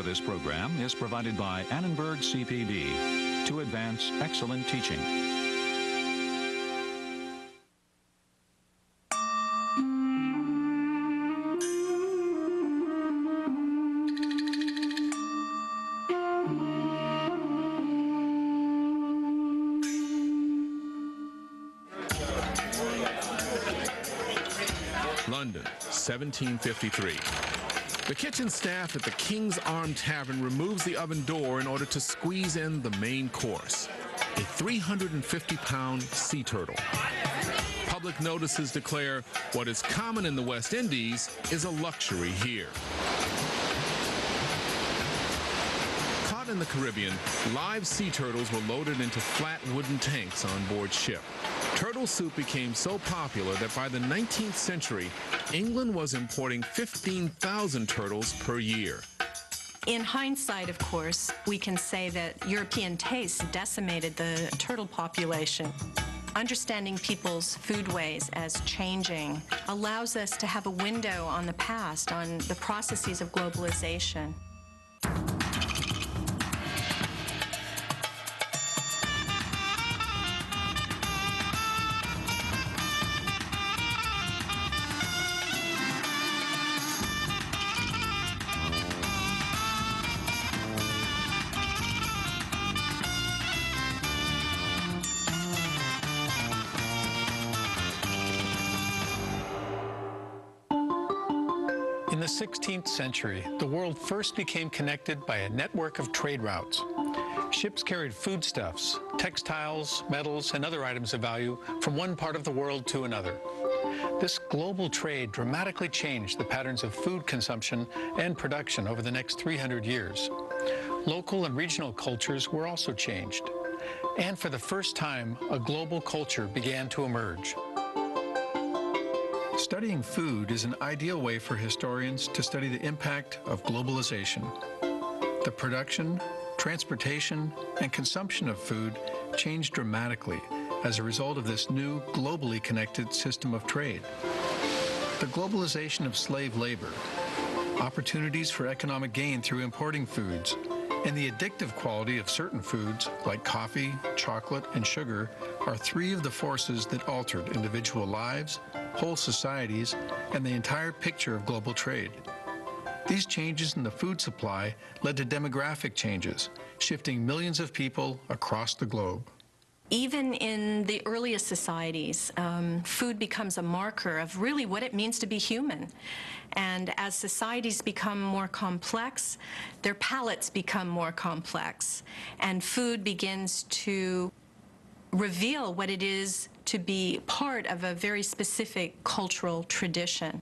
for this program is provided by Annenberg CPD to advance excellent teaching. London, 1753. The kitchen staff at the King's Arm Tavern removes the oven door in order to squeeze in the main course, a 350-pound sea turtle. Public notices declare what is common in the West Indies is a luxury here. Caught in the Caribbean, live sea turtles were loaded into flat wooden tanks on board ship. Turtle soup became so popular that by the 19th century, England was importing 15,000 turtles per year. In hindsight, of course, we can say that European tastes decimated the turtle population. Understanding people's foodways as changing allows us to have a window on the past, on the processes of globalization. In the 16th century, the world first became connected by a network of trade routes. Ships carried foodstuffs, textiles, metals, and other items of value from one part of the world to another. This global trade dramatically changed the patterns of food consumption and production over the next 300 years. Local and regional cultures were also changed. And for the first time, a global culture began to emerge. Studying food is an ideal way for historians to study the impact of globalization. The production, transportation, and consumption of food changed dramatically as a result of this new globally connected system of trade. The globalization of slave labor, opportunities for economic gain through importing foods, and the addictive quality of certain foods like coffee, chocolate, and sugar are three of the forces that altered individual lives, whole societies, and the entire picture of global trade. These changes in the food supply led to demographic changes, shifting millions of people across the globe. Even in the earliest societies, food becomes a marker of really what it means to be human. And as societies become more complex, their palates become more complex, and food begins to reveal what it is to be part of a very specific cultural tradition.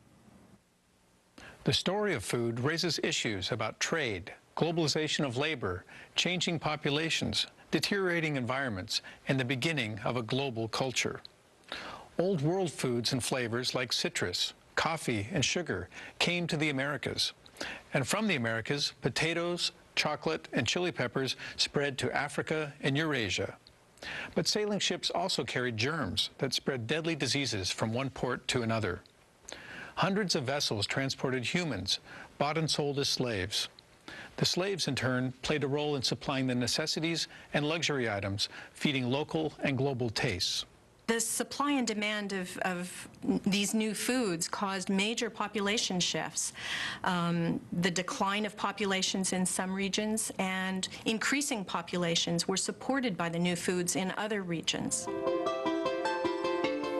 The story of food raises issues about trade, globalization of labor, changing populations, deteriorating environments, and the beginning of a global culture. Old world foods and flavors like citrus, coffee, and sugar came to the Americas. And from the Americas, potatoes, chocolate, and chili peppers spread to Africa and Eurasia. But sailing ships also carried germs that spread deadly diseases from one port to another. Hundreds of vessels transported humans, bought and sold as slaves. The slaves, in turn, played a role in supplying the necessities and luxury items, feeding local and global tastes. The supply and demand of these new foods caused major population shifts. The decline of populations in some regions and increasing populations were supported by the new foods in other regions.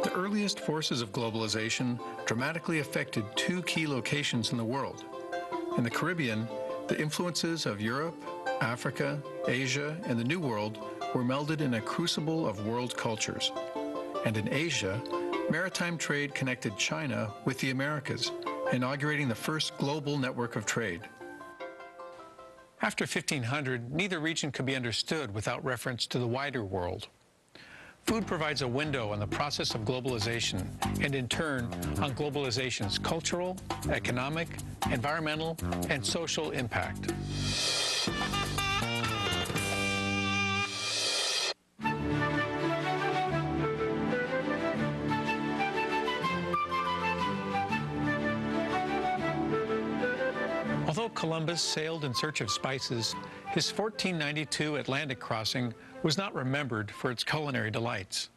The earliest forces of globalization dramatically affected two key locations in the world. In the Caribbean, the influences of Europe, Africa, Asia, and the New World were melded in a crucible of world cultures. And in Asia, maritime trade connected China with the Americas, inaugurating the first global network of trade. After 1500, neither region could be understood without reference to the wider world. Food provides a window on the process of globalization, and in turn, on globalization's cultural, economic, environmental, and social impact. Although Columbus sailed in search of spices, his 1492 Atlantic crossing was not remembered for its culinary delights.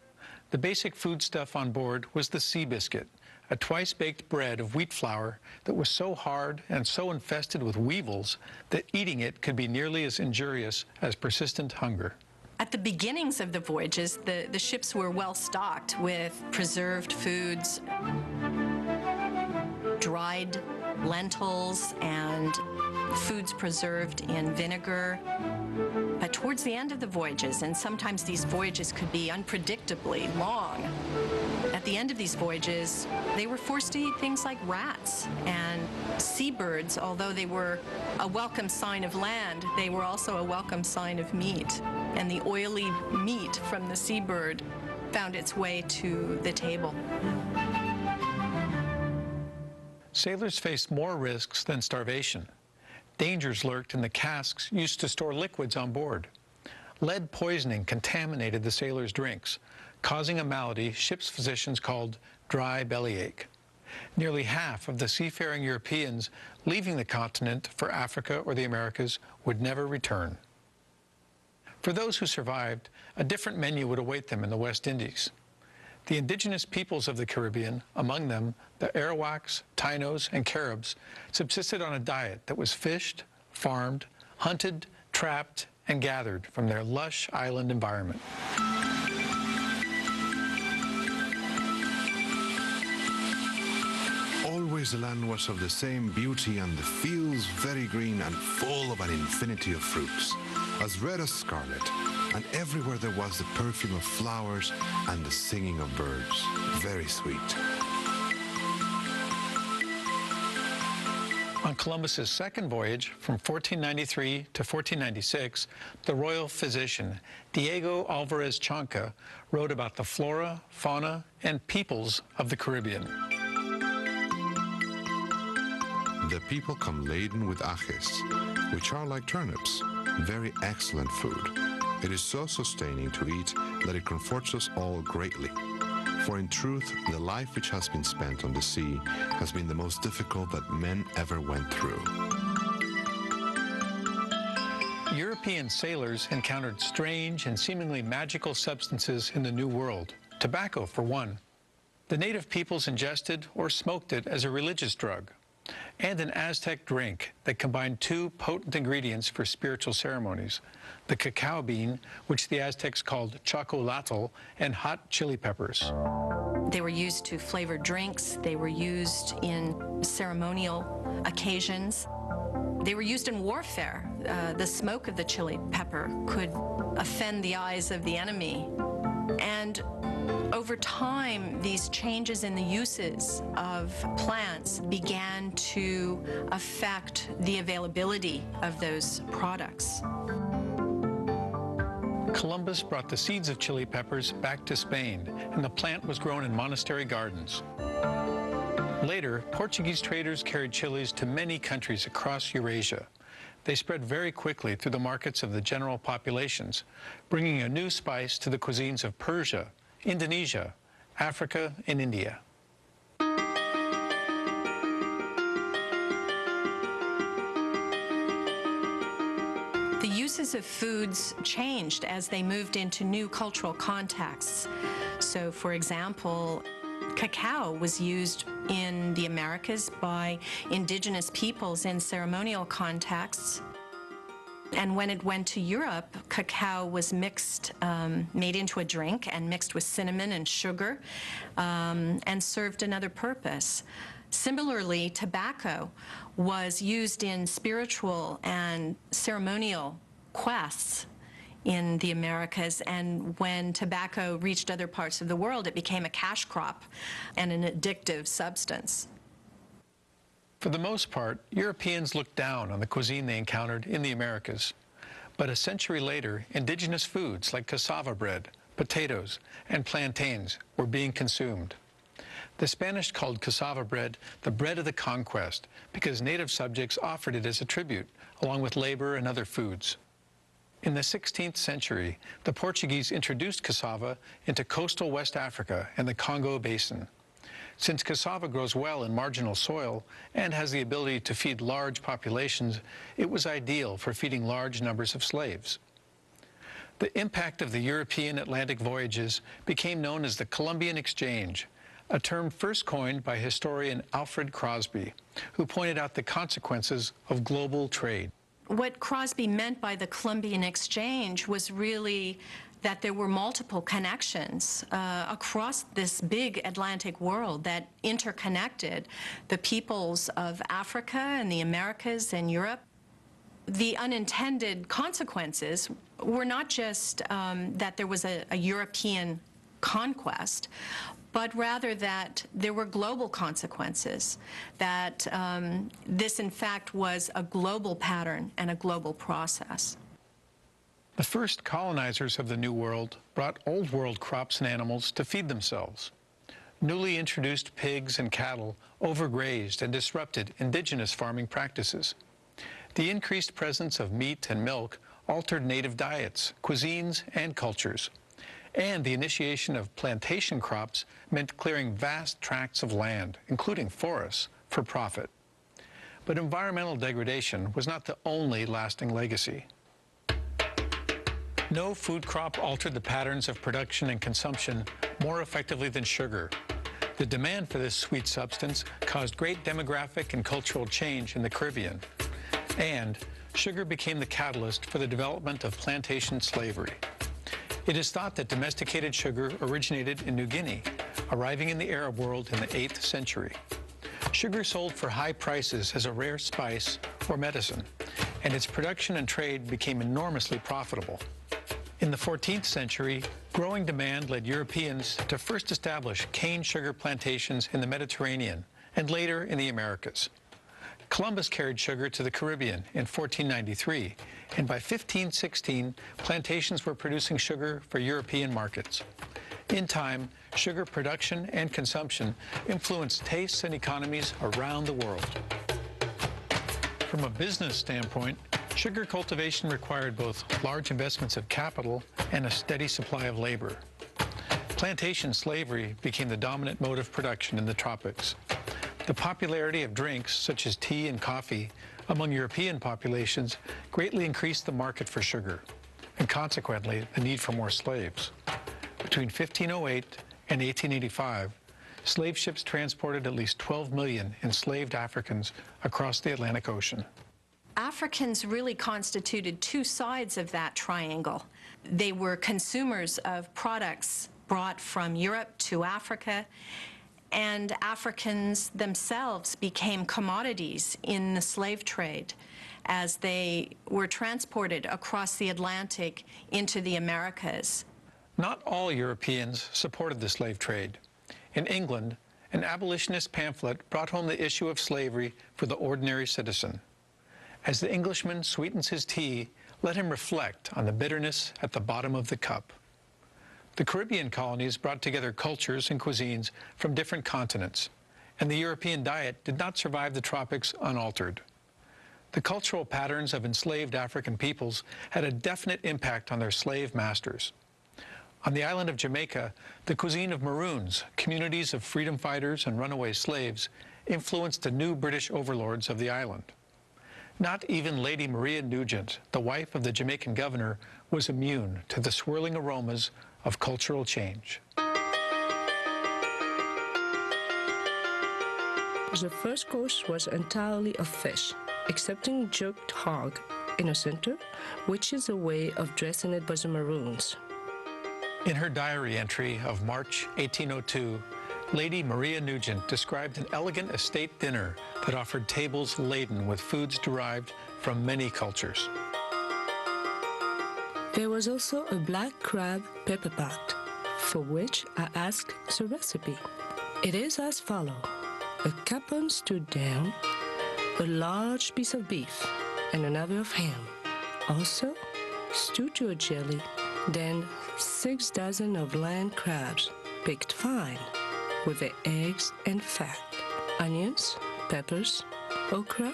The basic foodstuff on board was the sea biscuit, a twice-baked bread of wheat flour that was so hard and so infested with weevils that eating it could be nearly as injurious as persistent hunger. At the beginnings of the voyages, the ships were well stocked with preserved foods, dried lentils, and foods preserved in vinegar. But towards the end of the voyages, and sometimes these voyages could be unpredictably long, at the end of these voyages, they were forced to eat things like rats and seabirds. Although they were a welcome sign of land, they were also a welcome sign of meat. And the oily meat from the seabird found its way to the table. Sailors faced more risks than starvation. Dangers lurked in the casks used to store liquids on board. Lead poisoning contaminated the sailors' drinks, causing a malady ship's physicians called dry bellyache. Nearly half of the seafaring Europeans leaving the continent for Africa or the Americas would never return. For those who survived, a different menu would await them in the West Indies. The indigenous peoples of the Caribbean, among them the Arawaks, Tainos, and Caribs, subsisted on a diet that was fished, farmed, hunted, trapped, and gathered from their lush island environment. Always the land was of the same beauty, and the fields very green and full of an infinity of fruits, as red as scarlet, and everywhere there was the perfume of flowers and the singing of birds, very sweet. On Columbus's second voyage, from 1493 to 1496, the royal physician, Diego Alvarez Chanca, wrote about the flora, fauna, and peoples of the Caribbean. The people come laden with ajes, which are like turnips, very excellent food. It is so sustaining to eat that it comforts us all greatly. For in truth, the life which has been spent on the sea has been the most difficult that men ever went through. European sailors encountered strange and seemingly magical substances in the New World. Tobacco, for one. The native peoples ingested or smoked it as a religious drug. And an Aztec drink that combined two potent ingredients for spiritual ceremonies, the cacao bean, which the Aztecs called chocolatl, and hot chili peppers. They were used to flavor drinks. They were used in ceremonial occasions. They were used in warfare. The smoke of the chili pepper could offend the eyes of the enemy. And over time, these changes in the uses of plants began to affect the availability of those products. Columbus brought the seeds of chili peppers back to Spain, and the plant was grown in monastery gardens. Later, Portuguese traders carried chilies to many countries across Eurasia. They spread very quickly through the markets of the general populations, bringing a new spice to the cuisines of Persia, Indonesia, Africa, and India. The uses of foods changed as they moved into new cultural contexts. So, for example, cacao was used in the Americas by indigenous peoples in ceremonial contexts. And when it went to Europe, cacao was mixed, made into a drink and mixed with cinnamon and sugar, and served another purpose. Similarly, tobacco was used in spiritual and ceremonial quests in the Americas, and when tobacco reached other parts of the world, it became a cash crop and an addictive substance. For the most part, Europeans looked down on the cuisine they encountered in the Americas. But a century later, indigenous foods like cassava bread, potatoes, and plantains were being consumed. The Spanish called cassava bread the bread of the conquest because native subjects offered it as a tribute, along with labor and other foods. In the 16th century, the Portuguese introduced cassava into coastal West Africa and the Congo Basin. Since cassava grows well in marginal soil and has the ability to feed large populations, it was ideal for feeding large numbers of slaves. The impact of the European Atlantic voyages became known as the Columbian Exchange, a term first coined by historian Alfred Crosby, who pointed out the consequences of global trade. What Crosby meant by the Columbian Exchange was really that there were multiple connections across this big Atlantic world that interconnected the peoples of Africa and the Americas and Europe. The unintended consequences were not just that there was a European conquest, but rather that there were global consequences, that this in fact was a global pattern and a global process. The first colonizers of the New World brought Old World crops and animals to feed themselves. Newly introduced pigs and cattle overgrazed and disrupted indigenous farming practices. The increased presence of meat and milk altered native diets, cuisines, and cultures. And the initiation of plantation crops meant clearing vast tracts of land, including forests, for profit. But environmental degradation was not the only lasting legacy. No food crop altered the patterns of production and consumption more effectively than sugar. The demand for this sweet substance caused great demographic and cultural change in the Caribbean. And sugar became the catalyst for the development of plantation slavery. It is thought that domesticated sugar originated in New Guinea, arriving in the Arab world in the 8th century. Sugar sold for high prices as a rare spice or medicine, and its production and trade became enormously profitable. In the 14th century, growing demand led Europeans to first establish cane sugar plantations in the Mediterranean and later in the Americas. Columbus carried sugar to the Caribbean in 1493, and by 1516, plantations were producing sugar for European markets. In time, sugar production and consumption influenced tastes and economies around the world. From a business standpoint, sugar cultivation required both large investments of capital and a steady supply of labor. Plantation slavery became the dominant mode of production in the tropics. The popularity of drinks, such as tea and coffee, among European populations greatly increased the market for sugar, and consequently, the need for more slaves. Between 1508 and 1885, slave ships transported at least 12 million enslaved Africans across the Atlantic Ocean. Africans really constituted two sides of that triangle. They were consumers of products brought from Europe to Africa, and Africans themselves became commodities in the slave trade as they were transported across the Atlantic into the Americas. Not all Europeans supported the slave trade. In England, an abolitionist pamphlet brought home the issue of slavery for the ordinary citizen. As the Englishman sweetens his tea, let him reflect on the bitterness at the bottom of the cup. The Caribbean colonies brought together cultures and cuisines from different continents, and the European diet did not survive the tropics unaltered. The cultural patterns of enslaved African peoples had a definite impact on their slave masters. On the island of Jamaica, the cuisine of Maroons, communities of freedom fighters and runaway slaves, influenced the new British overlords of the island. Not even Lady Maria Nugent, the wife of the Jamaican governor, was immune to the swirling aromas of cultural change. The first course was entirely of fish, excepting jerked hog in the center, which is a way of dressing it by the Maroons. In her diary entry of March 1802, Lady Maria Nugent described an elegant estate dinner that offered tables laden with foods derived from many cultures. There was also a black crab pepper pot, for which I asked the recipe. It is as follows: a capon stewed down, a large piece of beef, and another of ham. Also, stewed to a jelly, then 6 dozen of land crabs, picked fine, with the eggs and fat, onions, peppers, okra,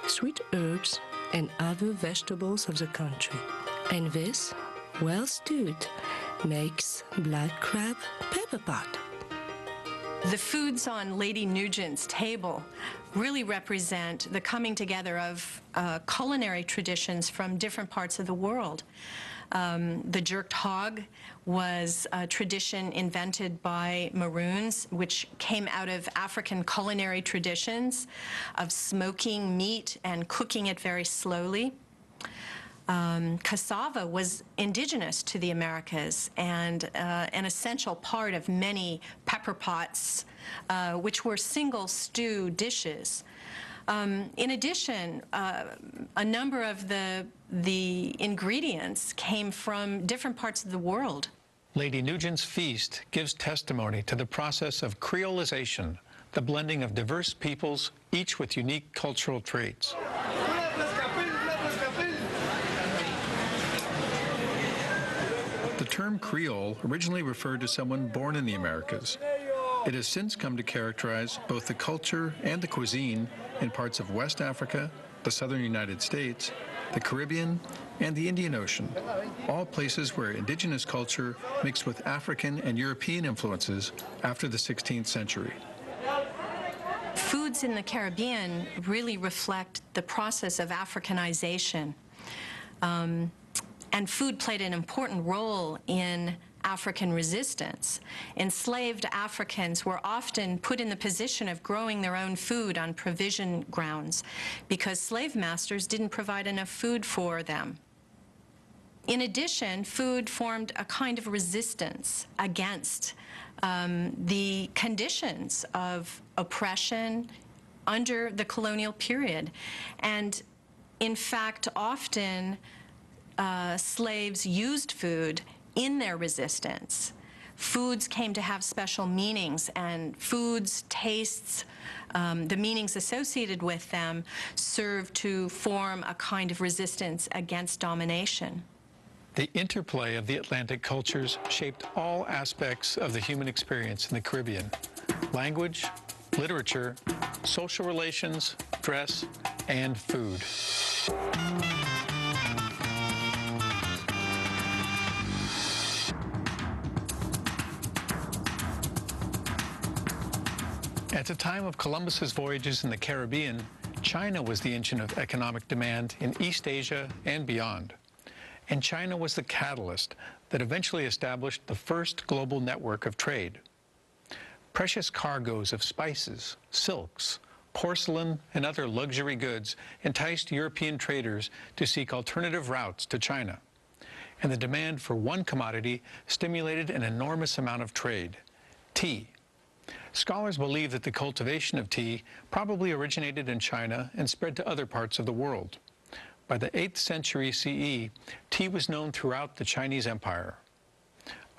sweet herbs, and other vegetables of the country. And this, well stewed, makes black crab pepper pot. The foods on Lady Nugent's table really represent the coming together of culinary traditions from different parts of the world. The jerked hog was a tradition invented by Maroons, which came out of African culinary traditions of smoking meat and cooking it very slowly. Cassava was indigenous to the Americas and an essential part of many pepper pots, which were single stew dishes. In addition, a number of the ingredients came from different parts of the world. Lady Nugent's feast gives testimony to the process of creolization, the blending of diverse peoples, each with unique cultural traits. The term Creole originally referred to someone born in the Americas. It has since come to characterize both the culture and the cuisine in parts of West Africa, the southern United States, the Caribbean, and the Indian Ocean, all places where indigenous culture mixed with African and European influences after the 16th century. Foods in the Caribbean really reflect the process of Africanization. And food played an important role in African resistance. Enslaved Africans were often put in the position of growing their own food on provision grounds because slave masters didn't provide enough food for them. In addition, food formed a kind of resistance against the conditions of oppression under the colonial period. And in fact, often slaves used food in their resistance. Foods came to have special meanings, and foods, tastes, the meanings associated with them served to form a kind of resistance against domination. The interplay of the Atlantic cultures shaped all aspects of the human experience in the Caribbean: language, literature, social relations, dress, and food. At the time of Columbus's voyages in the Caribbean, China was the engine of economic demand in East Asia and beyond. And China was the catalyst that eventually established the first global network of trade. Precious cargoes of spices, silks, porcelain, and other luxury goods enticed European traders to seek alternative routes to China. And the demand for one commodity stimulated an enormous amount of trade: tea. Scholars believe that the cultivation of tea probably originated in China and spread to other parts of the world. By the 8th century CE, tea was known throughout the Chinese Empire.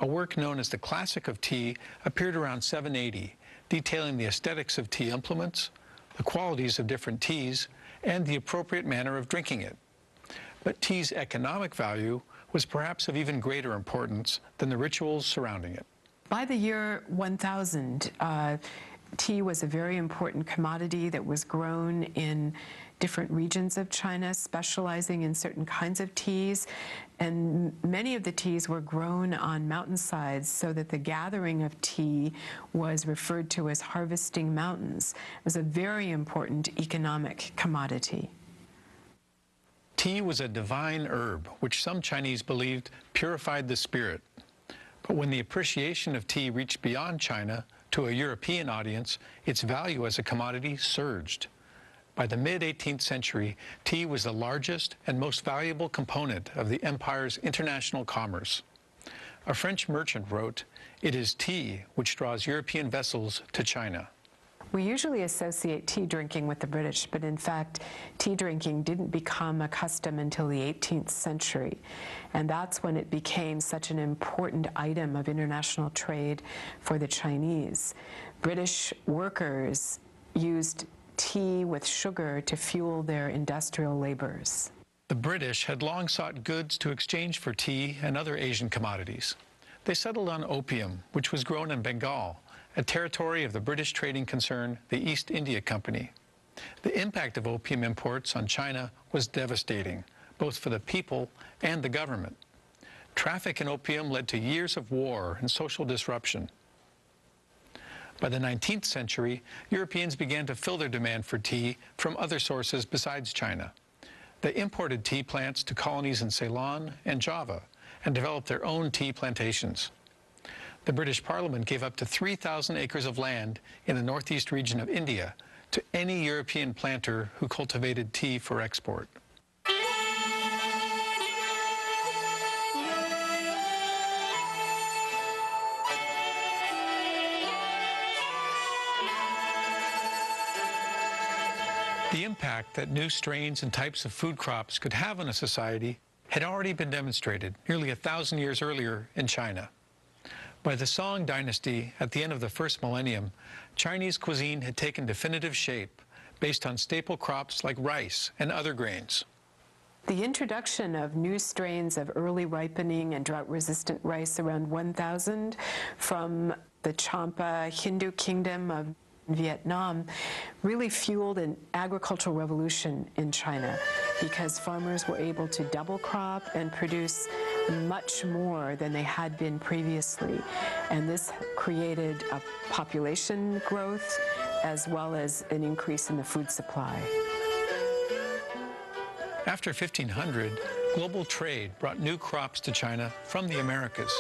A work known as the Classic of Tea appeared around 780, detailing the aesthetics of tea implements, the qualities of different teas, and the appropriate manner of drinking it. But tea's economic value was perhaps of even greater importance than the rituals surrounding it. By the year 1000, tea was a very important commodity that was grown in different regions of China, specializing in certain kinds of teas. And many of the teas were grown on mountainsides, so that the gathering of tea was referred to as harvesting mountains. It was a very important economic commodity. Tea was a divine herb, which some Chinese believed purified the spirit. But when the appreciation of tea reached beyond China to a European audience, its value as a commodity surged. By the mid-18th century, tea was the largest and most valuable component of the empire's international commerce. A French merchant wrote, "It is tea which draws European vessels to China." We usually associate tea drinking with the British, but in fact, tea drinking didn't become a custom until the 18th century. And that's when it became such an important item of international trade for the Chinese. British workers used tea with sugar to fuel their industrial labors. The British had long sought goods to exchange for tea and other Asian commodities. They settled on opium, which was grown in Bengal, a territory of the British trading concern, the East India Company. The impact of opium imports on China was devastating, both for the people and the government. Traffic in opium led to years of war and social disruption. By the 19th century, Europeans began to fill their demand for tea from other sources besides China. They imported tea plants to colonies in Ceylon and Java and developed their own tea plantations. The British Parliament gave up to 3,000 acres of land in the northeast region of India to any European planter who cultivated tea for export. The impact that new strains and types of food crops could have on a society had already been demonstrated nearly 1,000 years earlier in China. By the Song dynasty, at the end of the first millennium, Chinese cuisine had taken definitive shape based on staple crops like rice and other grains. The introduction of new strains of early ripening and drought-resistant rice around 1000 from the Champa Hindu kingdom of Vietnam really fueled an agricultural revolution in China because farmers were able to double crop and produce much more than they had been previously. And this created a population growth as well as an increase in the food supply. After 1500, global trade brought new crops to China from the Americas.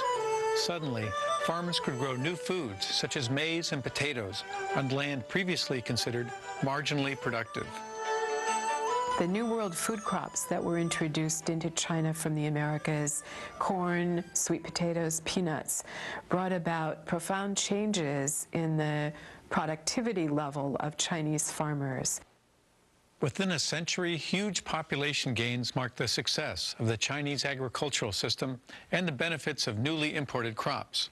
Suddenly, farmers could grow new foods such as maize and potatoes on land previously considered marginally productive. The New World food crops that were introduced into China from the Americas, corn, sweet potatoes, peanuts, brought about profound changes in the productivity level of Chinese farmers. Within a century, huge population gains marked the success of the Chinese agricultural system and the benefits of newly imported crops.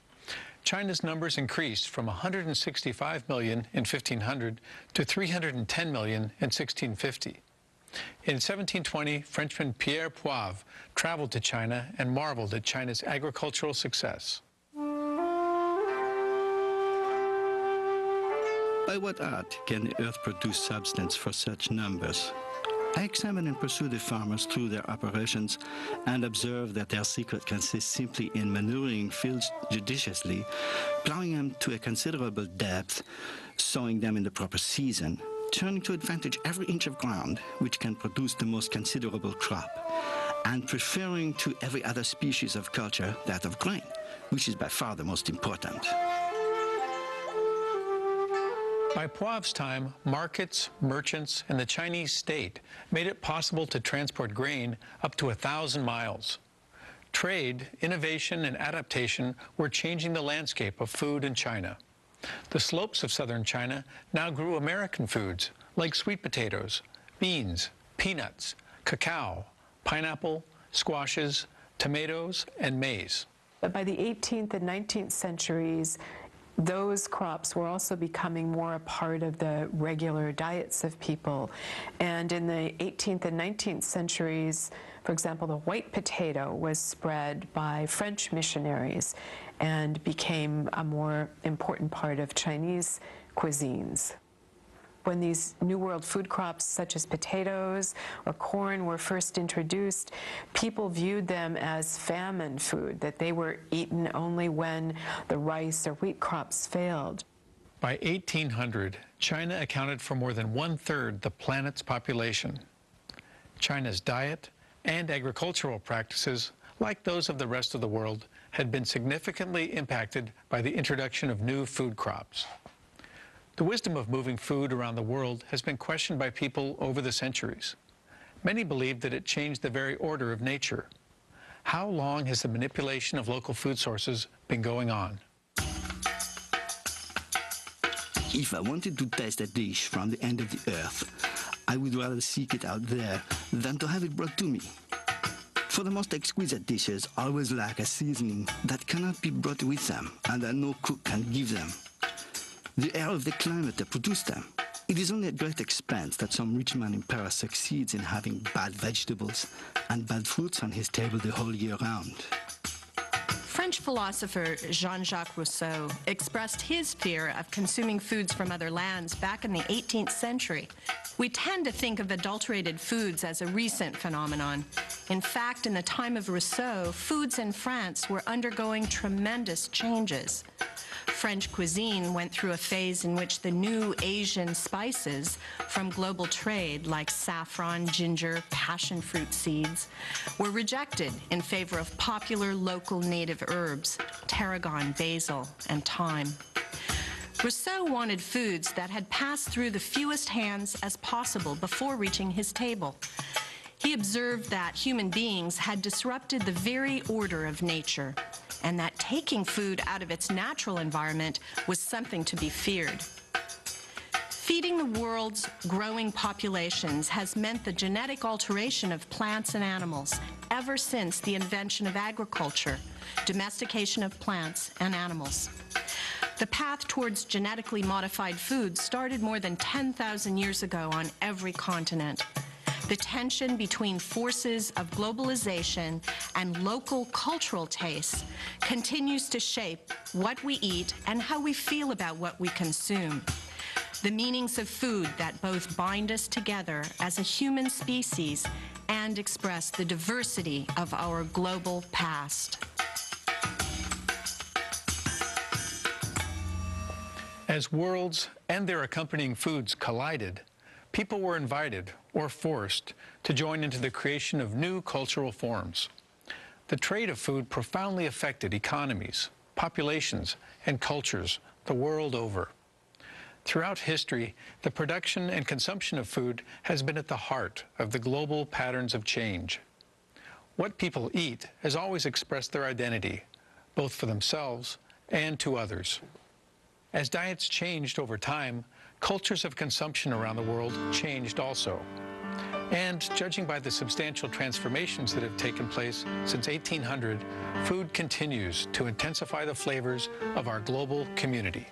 China's numbers increased from 165 million in 1500 to 310 million in 1650. In 1720, Frenchman Pierre Poivre traveled to China and marveled at China's agricultural success. By what art can the earth produce substance for such numbers? I examine and pursue the farmers through their operations and observe that their secret consists simply in manuring fields judiciously, plowing them to a considerable depth, sowing them in the proper season, turning to advantage every inch of ground which can produce the most considerable crop, and preferring to every other species of culture that of grain, which is by far the most important. By Poivre's time, markets, merchants, and the Chinese state made it possible to transport grain up to 1,000 miles. Trade, innovation, and adaptation were changing the landscape of food in China. The slopes of southern China now grew American foods like sweet potatoes, beans, peanuts, cacao, pineapple, squashes, tomatoes, and maize. But by the 18th and 19th centuries, those crops were also becoming more a part of the regular diets of people. And in the 18th and 19th centuries, for example, the white potato was spread by French missionaries and became a more important part of Chinese cuisines. When these New World food crops such as potatoes or corn were first introduced, people viewed them as famine food, that they were eaten only when the rice or wheat crops failed. By 1800, China accounted for more than 1/3 the planet's population. China's diet and agricultural practices, like those of the rest of the world, had been significantly impacted by the introduction of new food crops. The wisdom of moving food around the world has been questioned by people over the centuries. Many believe that it changed the very order of nature. How long has the manipulation of local food sources been going on? If I wanted to taste a dish from the end of the earth, I would rather seek it out there than to have it brought to me. For the most exquisite dishes always lack a seasoning that cannot be brought with them and that no cook can give them. The air of the climate that produced them. It is only at great expense that some rich man in Paris succeeds in having bad vegetables and bad fruits on his table the whole year round. French philosopher Jean-Jacques Rousseau expressed his fear of consuming foods from other lands back in the 18th century. We tend to think of adulterated foods as a recent phenomenon. In fact, in the time of Rousseau, foods in France were undergoing tremendous changes. French cuisine went through a phase in which the new Asian spices from global trade, like saffron, ginger, passion fruit seeds, were rejected in favor of popular local native herbs, tarragon, basil, and thyme. Rousseau wanted foods that had passed through the fewest hands as possible before reaching his table. He observed that human beings had disrupted the very order of nature, and that taking food out of its natural environment was something to be feared. Feeding the world's growing populations has meant the genetic alteration of plants and animals ever since the invention of agriculture, domestication of plants and animals. The path towards genetically modified foods started more than 10,000 years ago on every continent. The tension between forces of globalization and local cultural tastes continues to shape what we eat and how we feel about what we consume. The meanings of food that both bind us together as a human species and express the diversity of our global past. As worlds and their accompanying foods collided, people were invited or forced to join into the creation of new cultural forms. The trade of food profoundly affected economies, populations, and cultures the world over. Throughout history, the production and consumption of food has been at the heart of the global patterns of change. What people eat has always expressed their identity, both for themselves and to others. As diets changed over time, cultures of consumption around the world changed also. And judging by the substantial transformations that have taken place since 1800, food continues to intensify the flavors of our global community.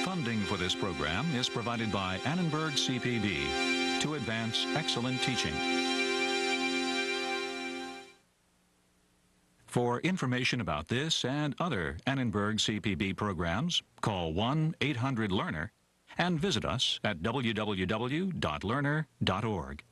Funding for this program is provided by Annenberg CPB to advance excellent teaching. For information about this and other Annenberg CPB programs, call 1-800-LEARNER and visit us at www.learner.org.